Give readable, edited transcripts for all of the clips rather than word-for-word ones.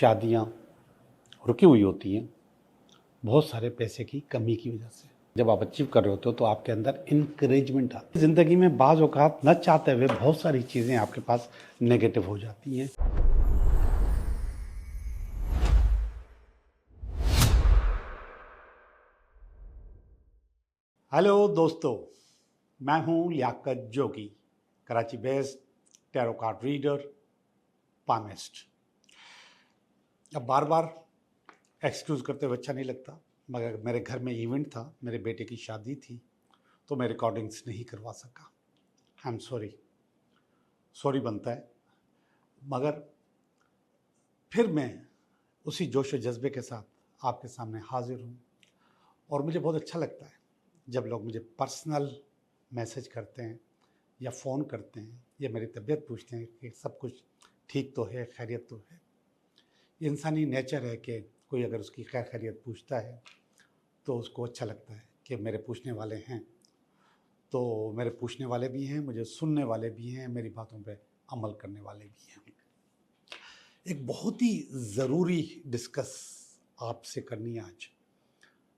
शादियां रुकी हुई होती हैं बहुत सारे पैसे की कमी की वजह से। जब आप अचीव कर रहे होते हो तो आपके अंदर इंकरेजमेंट आती है। ज़िंदगी में बाज़ औक़ात न चाहते हुए बहुत सारी चीज़ें आपके पास नेगेटिव हो जाती हैं। हेलो दोस्तों, मैं हूं Liaquat Jogi, Karachi based tarot card reader, palmist. अब बार बार एक्सक्यूज़ करते हुए अच्छा नहीं लगता, मगर मेरे घर में इवेंट था, मेरे बेटे की शादी थी, तो मैं रिकॉर्डिंग्स नहीं करवा सका। आई एम सॉरी बनता है, मगर फिर मैं उसी जोश व जज्बे के साथ आपके सामने हाजिर हूँ। और मुझे बहुत अच्छा लगता है जब लोग मुझे पर्सनल मैसेज करते हैं या फ़ोन करते हैं या मेरी तबीयत पूछते हैं कि सब कुछ ठीक तो है, खैरियत तो है। ये इंसानी नेचर है कि कोई अगर उसकी खैर खैरियत पूछता है तो उसको अच्छा लगता है कि मेरे पूछने वाले हैं। तो मेरे पूछने वाले भी हैं, मुझे सुनने वाले भी हैं, मेरी बातों पे अमल करने वाले भी हैं। एक बहुत ही ज़रूरी डिस्कस आपसे करनी है आज।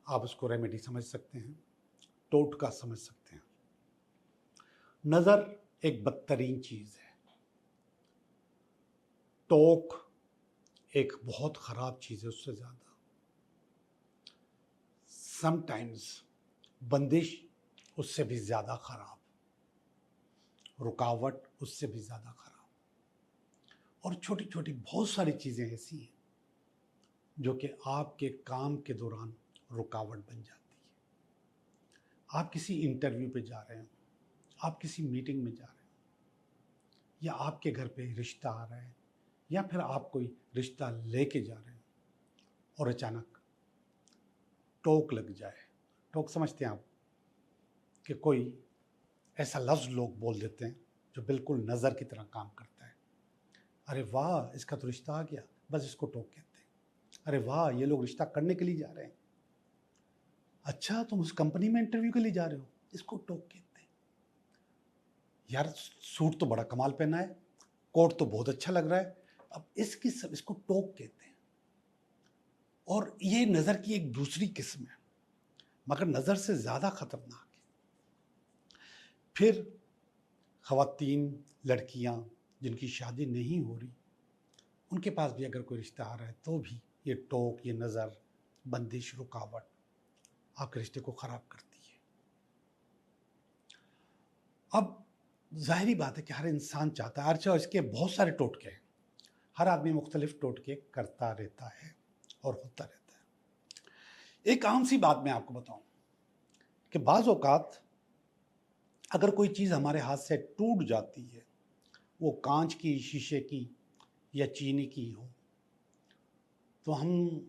आप उसको रेमेडी समझ सकते हैं, टोटका समझ सकते हैं। नज़र एक बदतरीन चीज़ है, टोक एक बहुत ख़राब चीज़ है उससे ज़्यादा। समटाइम्स बंदिश उससे भी ज़्यादा ख़राब, रुकावट उससे भी ज़्यादा ख़राब। और छोटी छोटी बहुत सारी चीज़ें ऐसी हैं जो कि आपके काम के दौरान रुकावट बन जाती है। आप किसी इंटरव्यू पे जा रहे हो, आप किसी मीटिंग में जा रहे हो, या आपके घर पे रिश्ता आ रहा है, या फिर आप कोई रिश्ता लेके जा रहे हो और अचानक टोक लग जाए। टोक समझते हैं आप कि कोई ऐसा लफ्ज़ लोग बोल देते हैं जो बिल्कुल नज़र की तरह काम करता है। अरे वाह, इसका तो रिश्ता आ गया, बस इसको टोक कहते हैं। अरे वाह, ये लोग रिश्ता करने के लिए जा रहे हैं। अच्छा, तुम उस कंपनी में इंटरव्यू के लिए जा रहे हो, इसको टोक कहते हैं। यार, सूट तो बड़ा कमाल पहना है, कोट तो बहुत अच्छा लग रहा है, अब इसको टोक कहते हैं। और ये नज़र की एक दूसरी किस्म है, मगर नज़र से ज़्यादा ख़तरनाक है। फिर ख़वातीन, लड़कियां जिनकी शादी नहीं हो रही, उनके पास भी अगर कोई रिश्ता आ रहा है तो भी ये टोक, ये नज़र, बंदिश, रुकावट आपके रिश्ते को ख़राब करती है। अब ज़ाहिरी बात है कि हर इंसान चाहता है, अच्छा इसके बहुत सारे टोटके हैं, हर आदमी मुख्तलिफ टोटके करता रहता है और होता रहता है। एक आम सी बात मैं आपको बताऊं कि बाज़ औक़ात अगर कोई चीज़ हमारे हाथ से टूट जाती है, वो कांच की, शीशे की या चीनी की हो, तो हम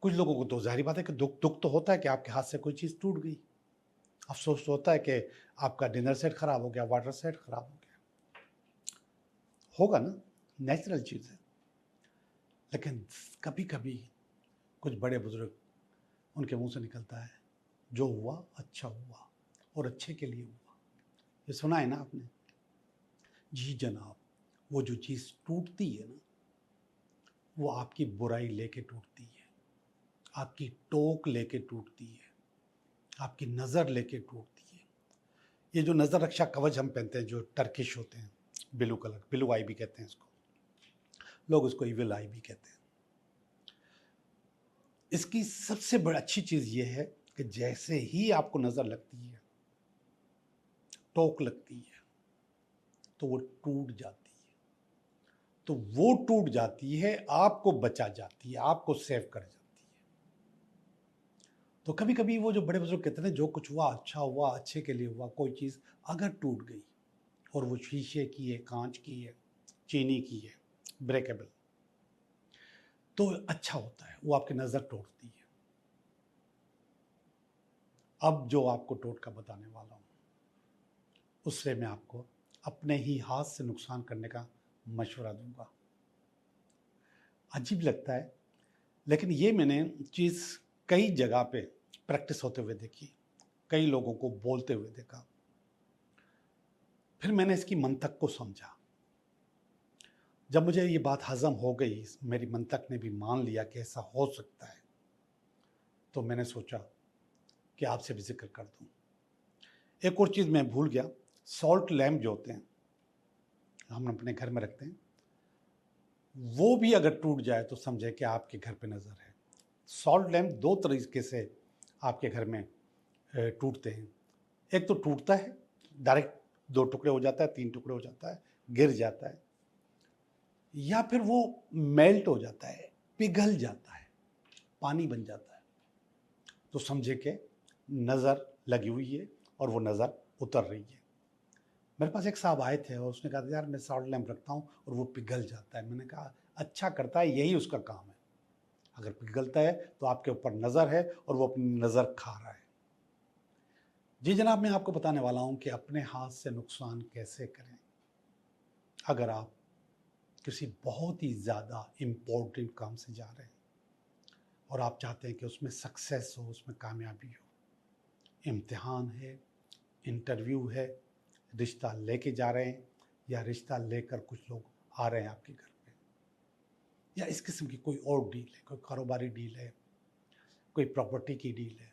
कुछ लोगों को तो ज़ाहिर बात है कि दुख तो होता है कि आपके हाथ से कोई चीज़ टूट गई। अफ़सोस तो होता है कि आपका डिनर सेट ख़राब हो गया, वाटर सेट ख़राब हो गया, होगा ना, नेचुरल चीज़ है। लेकिन कभी कभी कुछ बड़े बुजुर्ग, उनके मुंह से निकलता है, जो हुआ अच्छा हुआ और अच्छे के लिए हुआ। ये सुना है ना आपने? जी जनाब, वो जो चीज़ टूटती है ना, वो आपकी बुराई लेके टूटती है, आपकी टोक लेके टूटती है, आपकी नज़र लेके टूटती है। ये जो नज़र रक्षा कवच हम पहनते हैं, जो टर्किश होते हैं, ब्लू कलर, ब्लू आई भी कहते हैं इसको, लोग उसको इविल आई भी कहते हैं। इसकी सबसे बड़ी अच्छी चीज़ ये है कि जैसे ही आपको नज़र लगती है, टोक लगती है, तो वो टूट जाती है। तो वो टूट जाती है, आपको बचा जाती है, आपको सेव कर जाती है। तो कभी कभी वो जो बड़े बुजुर्ग कहते हैं, जो कुछ हुआ अच्छा हुआ, अच्छे के लिए हुआ। कोई चीज़ अगर टूट गई और वो शीशे की है, कांच की है, चीनी की है, ब्रेकेबल, तो अच्छा होता है, वो आपकी नज़र तोड़ती है। अब जो आपको टोटका बताने वाला हूँ, उससे मैं आपको अपने ही हाथ से नुकसान करने का मशवरा दूंगा। अजीब लगता है, लेकिन ये मैंने चीज़ कई जगह पे प्रैक्टिस होते हुए देखी, कई लोगों को बोलते हुए देखा। फिर मैंने इसकी मंतक को समझा। जब मुझे ये बात हजम हो गई, मेरी मंतक ने भी मान लिया कि ऐसा हो सकता है, तो मैंने सोचा कि आपसे भी जिक्र कर दूं। एक और चीज़ मैं भूल गया, सॉल्ट लैम्प जो होते हैं हम अपने घर में रखते हैं, वो भी अगर टूट जाए तो समझे कि आपके घर पे नज़र है। सॉल्ट लैम्प दो तरीके से आपके घर में टूटते हैं। एक तो टूटता है, डायरेक्ट 2 टुकड़े हो जाता है, 3 टुकड़े हो जाता है, गिर जाता है, या फिर वो मेल्ट हो जाता है, पिघल जाता है, पानी बन जाता है, तो समझे कि नज़र लगी हुई है और वो नज़र उतर रही है। मेरे पास एक साहब आए थे और उसने कहा यार मैं सॉल्ट लैम्प रखता हूँ और वो पिघल जाता है। मैंने कहा अच्छा करता है, यही उसका काम है। अगर पिघलता है तो आपके ऊपर नज़र है और वो अपनी नज़र खा रहा है। जी जनाब, मैं आपको बताने वाला हूँ कि अपने हाथ से नुकसान कैसे करें। अगर आप किसी बहुत ही ज़्यादा इम्पोर्टेंट काम से जा रहे हैं और आप चाहते हैं कि उसमें सक्सेस हो, उसमें कामयाबी हो, इम्तिहान है, इंटरव्यू है, रिश्ता लेके जा रहे हैं या रिश्ता लेकर कुछ लोग आ रहे हैं आपके घर पे, या इस किस्म की कोई और डील है, कोई कारोबारी डील है, कोई प्रॉपर्टी की डील है,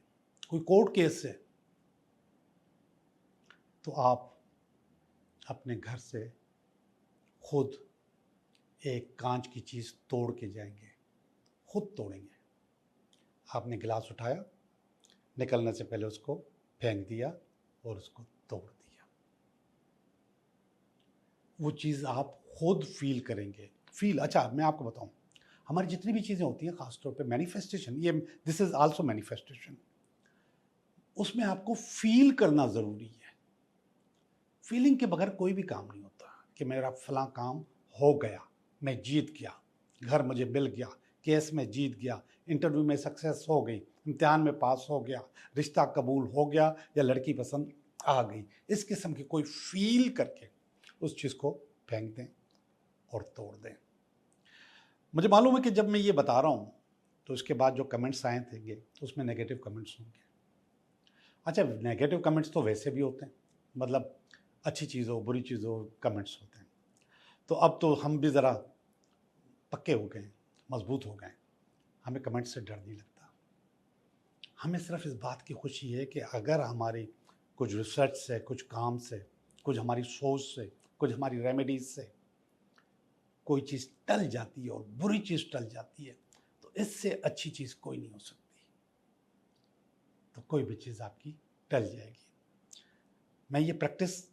कोई कोर्ट केस है, तो आप अपने घर से खुद एक कांच की चीज़ तोड़ के जाएंगे, खुद तोड़ेंगे। आपने गिलास उठाया, निकलने से पहले उसको फेंक दिया और उसको तोड़ दिया। वो चीज़ आप खुद फील करेंगे। अच्छा मैं आपको बताऊं, हमारी जितनी भी चीज़ें होती हैं, खासतौर पे मैनिफेस्टेशन, ये दिस इज़ आल्सो मैनिफेस्टेशन, उसमें आपको फील करना ज़रूरी है। फीलिंग के बगैर कोई भी काम नहीं होता कि मेरा फलां काम हो गया, मैं जीत गया, घर मुझे मिल गया, केस में जीत गया, इंटरव्यू में सक्सेस हो गई, इम्तिहान में पास हो गया, रिश्ता कबूल हो गया या लड़की पसंद आ गई। इस किस्म की कोई फील करके उस चीज़ को फेंक दें और तोड़ दें। मुझे मालूम है कि जब मैं ये बता रहा हूँ तो इसके बाद जो कमेंट्स आए थे उसमें नेगेटिव कमेंट्स होंगे। अच्छा, नेगेटिव कमेंट्स तो वैसे भी होते हैं, मतलब अच्छी चीज़ हो बुरी चीज़ हो कमेंट्स होते हैं। तो अब तो हम भी ज़रा पक्के हो गए, मजबूत हो गए, हमें कमेंट से डर नहीं लगता। हमें सिर्फ इस बात की खुशी है कि अगर हमारी कुछ रिसर्च से, कुछ काम से, कुछ हमारी सोच से, कुछ हमारी रेमेडीज से कोई चीज़ टल जाती है और बुरी चीज़ टल जाती है, तो इससे अच्छी चीज़ कोई नहीं हो सकती। तो कोई भी चीज़ आपकी टल जाएगी। मैं ये प्रैक्टिस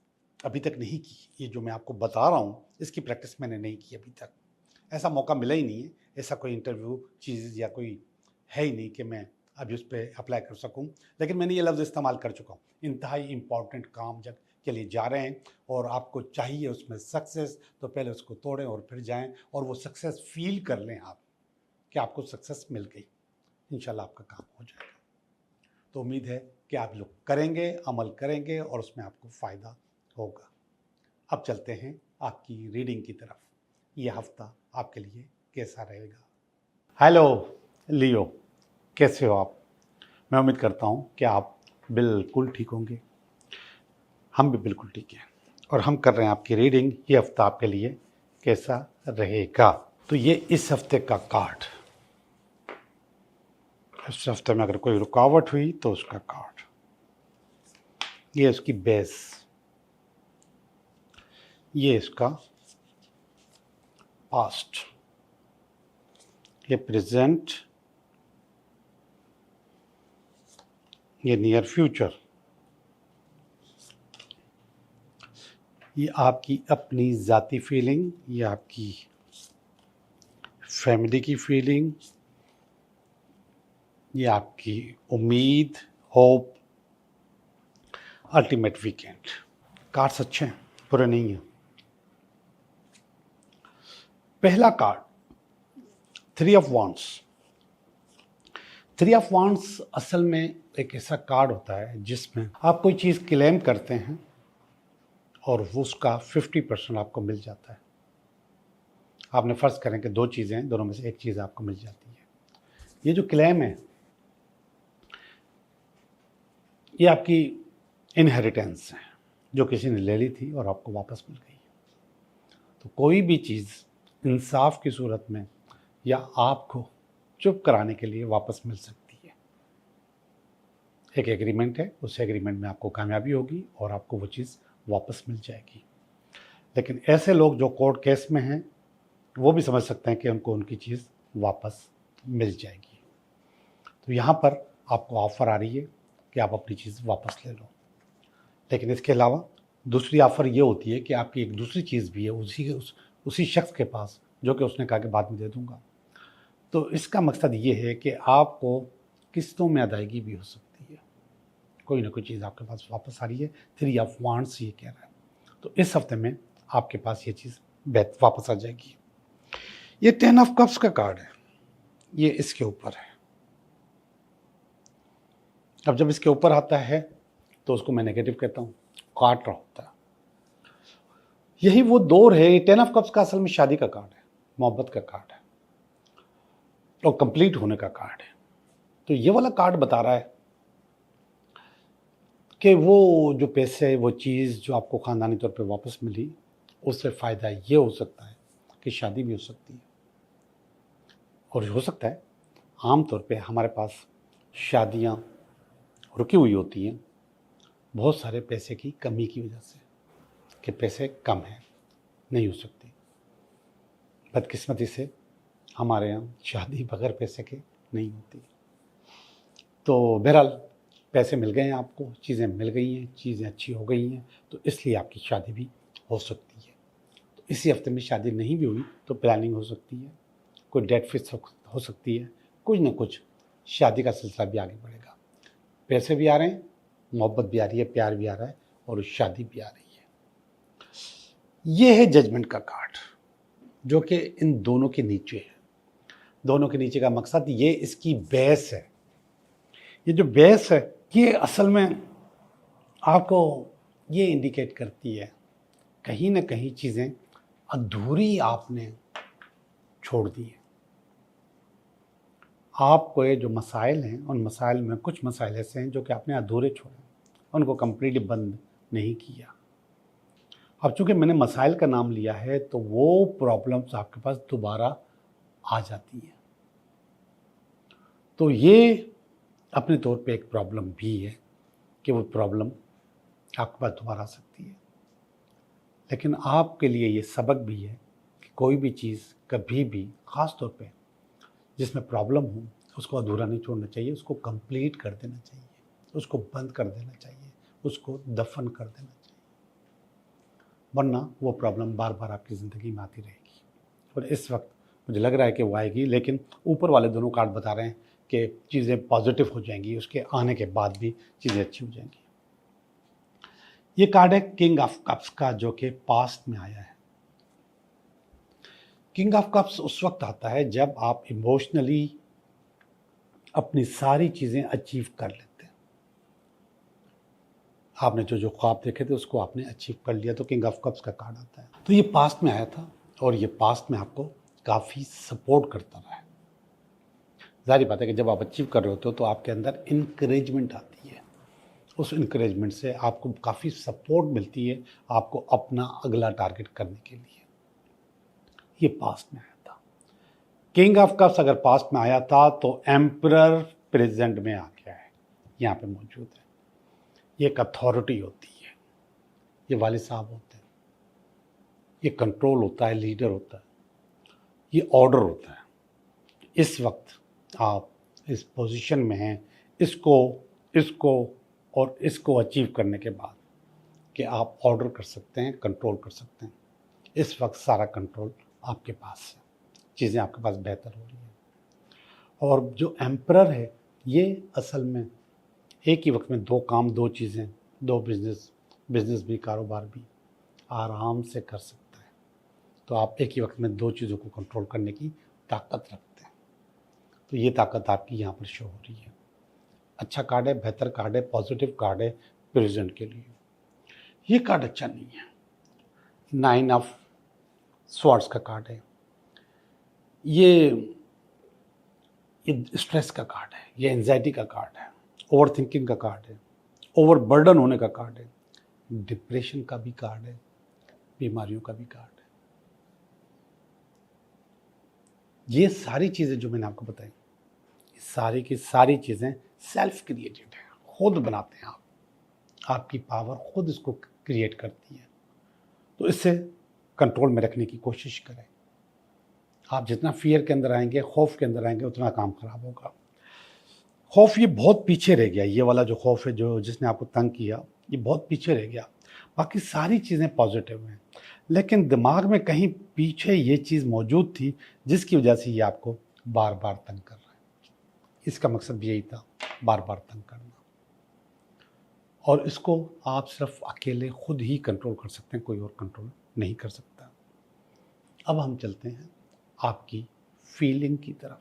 अभी तक नहीं की, ये जो मैं आपको बता रहा हूँ इसकी प्रैक्टिस मैंने नहीं की अभी तक। ऐसा मौका मिला ही नहीं है, ऐसा कोई इंटरव्यू चीज़ या कोई है ही नहीं कि मैं अभी उस पर अप्लाई कर सकूं। लेकिन मैंने ये लफ्ज़ इस्तेमाल कर चुका हूँ। इंतहाई इम्पॉर्टेंट काम जब के लिए जा रहे हैं और आपको चाहिए उसमें सक्सेस, तो पहले उसको तोड़ें और फिर जाएं और वो सक्सेस फील कर लें आप कि आपको सक्सेस मिल गई। इंशाल्लाह आपका काम हो जाएगा। तो उम्मीद है कि आप लोग करेंगे, अमल करेंगे और उसमें आपको फ़ायदा होगा। अब चलते हैं आपकी रीडिंग की तरफ। ये हफ्ता आपके लिए कैसा रहेगा? हेलो लियो, कैसे हो आप? मैं उम्मीद करता हूँ कि आप बिल्कुल ठीक होंगे। हम भी बिल्कुल ठीक हैं और हम कर रहे हैं आपकी रीडिंग। ये हफ्ता आपके लिए कैसा रहेगा? तो ये इस हफ्ते का कार्ड, इस हफ्ते में अगर कोई रुकावट हुई तो उसका कार्ड, ये इसकी बेस, ये इसका पास्ट, ये प्रेजेंट, ये नियर फ्यूचर, ये आपकी अपनी ज़ाती फीलिंग, ये आपकी फैमिली की फीलिंग, ये आपकी उम्मीद, होप, अल्टीमेट वीकेंड। कार्ड्स अच्छे हैं, बुरे नहीं हैं। पहला card, 3 of wands. 3 of wands असल में एक ऐसा कार्ड होता है जिसमें आप कोई चीज़ क्लेम करते हैं और वो उसका 50% आपको मिल जाता है। आपने फ़र्ज़ करें कि 2 चीज़ें हैं, दोनों में से एक चीज़ आपको मिल जाती है। ये जो क्लेम है ये आपकी इनहेरिटेंस है, जो किसी ने ले ली थी और आपको वापस मिल गई। तो कोई भी चीज़ इंसाफ की सूरत में या आपको चुप कराने के लिए वापस मिल सकती है। एक एग्रीमेंट है, उस एग्रीमेंट में आपको कामयाबी होगी और आपको वो चीज़ वापस मिल जाएगी। लेकिन ऐसे लोग जो कोर्ट केस में हैं वो भी समझ सकते हैं कि उनको उनकी चीज़ वापस मिल जाएगी। तो यहाँ पर आपको ऑफ़र आ रही है कि आप अपनी चीज़ वापस ले लो। लेकिन इसके अलावा दूसरी ऑफ़र ये होती है कि आपकी एक दूसरी चीज़ भी है उसी शख्स के पास, जो कि उसने कहा कि बाद में दे दूँगा। तो इसका मकसद ये है कि आपको किस्तों में अदायगी भी हो सकती है। कोई ना कोई चीज़ आपके पास वापस आ रही है। 3 ऑफ वांड्स ये कह रहा है। तो इस हफ्ते में आपके पास ये चीज़ वापस आ जाएगी। ये 10 ऑफ कप्स का कार्ड है, ये इसके ऊपर है। अब जब इसके ऊपर आता है तो उसको मैं नेगेटिव कहता हूँ, काट रहा होता है। यही वो दौर है। 10 ऑफ कप्स का असल में शादी का कार्ड है, मोहब्बत का कार्ड है और कंप्लीट होने का कार्ड है। तो ये वाला कार्ड बता रहा है कि वो जो पैसे, वो चीज़ जो आपको ख़ानदानी तौर पे वापस मिली, उससे फ़ायदा ये हो सकता है कि शादी भी हो सकती है। और हो सकता है आम तौर पे हमारे पास शादियाँ रुकी हुई होती हैं बहुत सारे पैसे की कमी की वजह से, कि पैसे कम हैं, नहीं हो सकती। बदकिस्मती से हमारे यहाँ शादी बगैर पैसे के नहीं होती। तो बहरहाल पैसे मिल गए हैं आपको, चीज़ें मिल गई हैं, चीज़ें अच्छी हो गई हैं, तो इसलिए आपकी शादी भी हो सकती है। तो इसी हफ्ते में शादी नहीं भी हुई तो प्लानिंग हो सकती है, कोई डेट फिक्स हो सकती है, कुछ ना कुछ शादी का सिलसिला भी आगे बढ़ेगा। पैसे भी आ रहे हैं, मोहब्बत भी आ रही है, प्यार भी आ रहा है और शादी भी आ रही है। ये है जजमेंट का कार्ड, जो कि इन दोनों के नीचे है। दोनों के नीचे का मकसद ये इसकी बहस है। ये जो बहस है ये असल में आपको ये इंडिकेट करती है कहीं ना कहीं चीज़ें अधूरी आपने छोड़ दी है। आपको ये जो मसाइल हैं, उन मसाइल में कुछ मसाइल ऐसे हैं जो कि आपने अधूरे छोड़े, उनको कंप्लीटली बंद नहीं किया। अब चूंकि मैंने मसाइल का नाम लिया है तो वो प्रॉब्लम्स आपके पास दोबारा आ जाती हैं। तो ये अपने तौर पे एक प्रॉब्लम भी है कि वो प्रॉब्लम आपके पास दोबारा आ सकती है। लेकिन आपके लिए ये सबक भी है कि कोई भी चीज़ कभी भी, ख़ास तौर पे जिसमें प्रॉब्लम हो, उसको अधूरा नहीं छोड़ना चाहिए, उसको कंप्लीट कर देना चाहिए, उसको बंद कर देना चाहिए, उसको दफन कर देना चाहिए, वरना वो प्रॉब्लम बार बार आपकी ज़िंदगी में आती रहेगी। और इस वक्त मुझे लग रहा है कि वो आएगी, लेकिन ऊपर वाले दोनों कार्ड बता रहे हैं कि चीज़ें पॉजिटिव हो जाएंगी, उसके आने के बाद भी चीज़ें अच्छी हो जाएंगी। ये कार्ड है किंग ऑफ कप्स का, जो कि पास्ट में आया है। किंग ऑफ कप्स उस वक्त आता है जब आप इमोशनली अपनी सारी चीज़ें अचीव कर लेते हैं। आपने जो जो ख्वाब देखे थे उसको आपने अचीव कर लिया, तो किंग ऑफ कप्स का कार्ड आता है। तो ये पास्ट में आया था और ये पास्ट में आपको काफ़ी सपोर्ट करता रहा है। जाहिर बात है कि जब आप अचीव कर रहे होते हो तो आपके अंदर इंकरेजमेंट आती है। उस इंकरेजमेंट से आपको काफ़ी सपोर्ट मिलती है आपको अपना अगला टारगेट करने के लिए। ये पास्ट में आया था। किंग ऑफ कप्स अगर पास्ट में आया था तो एम्परर प्रेजेंट में आ गया है, यहाँ पे मौजूद है। ये एक अथॉरिटी होती है, ये वालिद साहब होते हैं, ये कंट्रोल होता है, लीडर होता है, ये ऑर्डर होता है। इस वक्त आप इस पोजीशन में हैं, इसको और इसको अचीव करने के बाद कि आप ऑर्डर कर सकते हैं, कंट्रोल कर सकते हैं। इस वक्त सारा कंट्रोल आपके पास है, चीज़ें आपके पास बेहतर हो रही हैं। और जो एम्परर है ये असल में एक ही वक्त में दो काम, दो चीज़ें, दो बिजनेस भी, कारोबार भी आराम से कर सकता है। तो आप एक ही वक्त में दो चीज़ों को कंट्रोल करने की ताकत रखते हैं। तो ये ताकत आपकी यहाँ पर शो हो रही है। अच्छा कार्ड है, बेहतर कार्ड है, पॉजिटिव कार्ड है प्रेजेंट के लिए। ये कार्ड अच्छा नहीं है। 9 ऑफ स्वॉर्ड्स का कार्ड है। ये स्ट्रेस का कार्ड है, ये एंजाइटी का कार्ड है, ओवर थिंकिंग का कार्ड है, ओवर बर्डन होने का कार्ड है, डिप्रेशन का भी कार्ड है, बीमारियों का भी कार्ड है। ये सारी चीज़ें जो मैंने आपको बताई, सारी की सारी चीज़ें सेल्फ क्रिएटेड है, खुद बनाते हैं आप, आपकी पावर खुद इसको क्रिएट करती है। तो इससे कंट्रोल में रखने की कोशिश करें। आप जितना फियर के अंदर आएंगे, खौफ के अंदर आएंगे, उतना काम खराब होगा। खौफ ये बहुत पीछे रह गया, ये वाला जो खौफ है जो जिसने आपको तंग किया, ये बहुत पीछे रह गया। बाकी सारी चीज़ें पॉजिटिव हैं, लेकिन दिमाग में कहीं पीछे ये चीज़ मौजूद थी जिसकी वजह से ये आपको बार बार तंग कर रहा है। इसका मकसद भी यही था, बार बार तंग करना। और इसको आप सिर्फ अकेले खुद ही कंट्रोल कर सकते हैं, कोई और कंट्रोल नहीं कर सकता। अब हम चलते हैं आपकी फीलिंग की तरफ।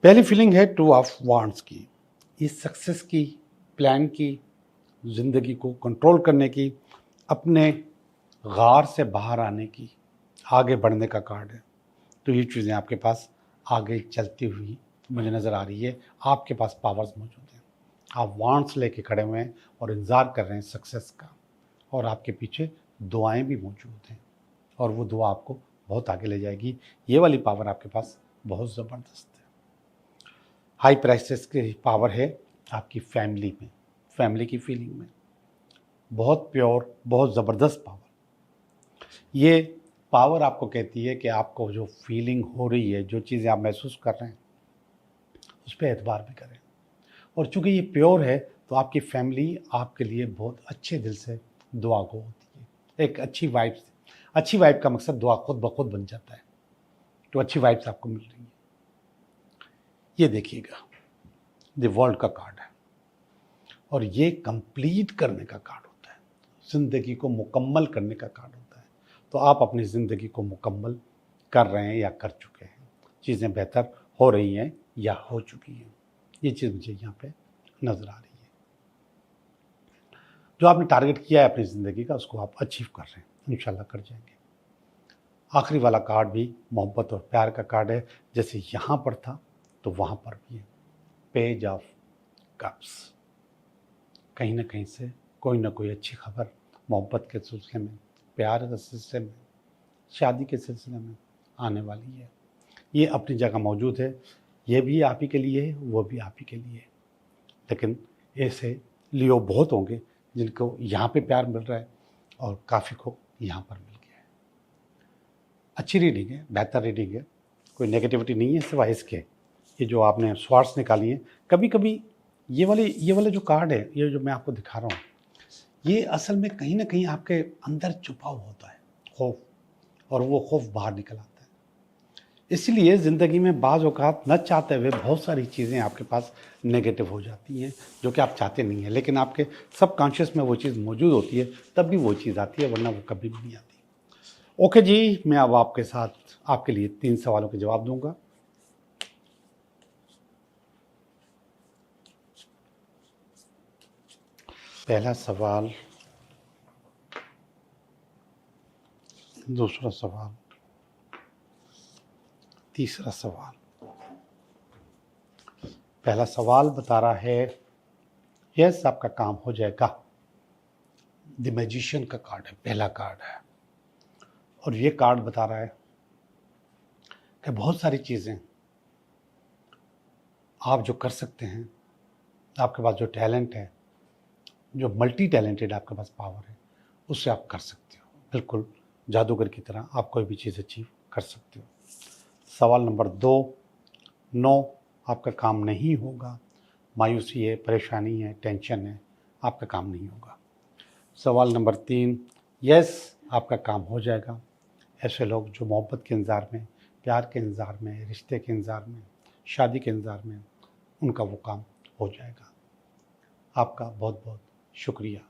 पहली फीलिंग है 2 ऑफ वांड्स की। ये सक्सेस की, प्लान की, ज़िंदगी को कंट्रोल करने की, अपने गार से बाहर आने की, आगे बढ़ने का कार्ड है। तो ये चीज़ें आपके पास आगे चलती हुई मुझे नज़र आ रही है। आपके पास पावर्स मौजूद हैं, आप वांड्स लेके खड़े हुए हैं और इंतज़ार कर रहे हैं सक्सेस का, और आपके पीछे दुआएं भी मौजूद हैं, और वो दुआ आपको बहुत आगे ले जाएगी। ये वाली पावर आपके पास बहुत ज़बरदस्त है। हाई प्राइसेस की पावर है आपकी फैमिली में, फैमिली की फीलिंग में, बहुत प्योर, बहुत ज़बरदस्त पावर। ये पावर आपको कहती है कि आपको जो फीलिंग हो रही है, जो चीज़ें आप महसूस कर रहे हैं, उस पर एतबार भी करें। और चूँकि ये प्योर है तो आपकी फैमिली आपके लिए बहुत अच्छे दिल से दुआ गो होती है। एक अच्छी वाइब का मकसद दुआ खुद ब खुद बन जाता है। तो अच्छी वाइब्स आपको मिल रही है। ये देखिएगा, द वर्ल्ड का कार्ड है, और ये कंप्लीट करने का कार्ड होता है, ज़िंदगी को मुकम्मल करने का कार्ड होता है। तो आप अपनी ज़िंदगी को मुकम्मल कर रहे हैं या कर चुके हैं, चीज़ें बेहतर हो रही हैं या हो चुकी हैं। ये चीज़ मुझे यहाँ पे नज़र आ रही है। जो आपने टारगेट किया है अपनी ज़िंदगी का, उसको आप अचीव कर रहे हैं, इंशाल्लाह कर जाएंगे। आखिरी वाला कार्ड भी मोहब्बत और प्यार का कार्ड है। जैसे यहाँ पर था तो वहाँ पर भी है, पेज ऑफ कप्स। कहीं ना कहीं से कोई ना कोई अच्छी खबर मोहब्बत के सिलसिले में, प्यार के सिलसिले में, शादी के सिलसिले में आने वाली है। ये अपनी जगह मौजूद है, ये भी आप ही के लिए है, वो भी आप ही के लिए है। लेकिन ऐसे लियो बहुत होंगे जिनको यहाँ पे प्यार मिल रहा है और काफ़ी को यहाँ पर मिल गया है। अच्छी रीडिंग है, बेहतर रीडिंग है, कोई नेगेटिविटी नहीं है सिवाय इसके। ये जो आपने स्वार्ट्स निकाली है, कभी कभी ये वाले जो कार्ड है, ये जो मैं आपको दिखा रहा हूँ, ये असल में कहीं ना कहीं आपके अंदर छुपा हुआ होता है खौफ, और वो खौफ बाहर निकल आता है। इसलिए ज़िंदगी में बाज़ औक़ात न चाहते हुए बहुत सारी चीज़ें आपके पास नेगेटिव हो जाती हैं जो कि आप चाहते नहीं हैं, लेकिन आपके सबकॉन्शियस में वो चीज़ मौजूद होती है, तब भी वो चीज़ आती है, वरना वो कभी भी नहीं आती। ओके जी, मैं अब आपके साथ आपके लिए 3 सवालों के जवाब दूंगा। पहला सवाल, दूसरा सवाल, तीसरा सवाल। पहला सवाल बता रहा है यस आपका काम हो जाएगा। द मैजिशियन का कार्ड है, पहला कार्ड है, और ये कार्ड बता रहा है कि बहुत सारी चीज़ें आप जो कर सकते हैं, आपके पास जो टैलेंट है, जो मल्टी टैलेंटेड आपके पास पावर है, उससे आप कर सकते हो। बिल्कुल जादूगर की तरह आप कोई भी चीज़ अचीव कर सकते हो। सवाल नंबर 2, नो आपका काम नहीं होगा, मायूसी है, परेशानी है, टेंशन है, आपका काम नहीं होगा। सवाल नंबर 3, यस आपका काम हो जाएगा। ऐसे लोग जो मोहब्बत के इंतज़ार में, प्यार के इंतज़ार में, रिश्ते के इंतज़ार में, शादी के इंतज़ार में, उनका वो काम हो जाएगा। आपका बहुत बहुत शुक्रिया।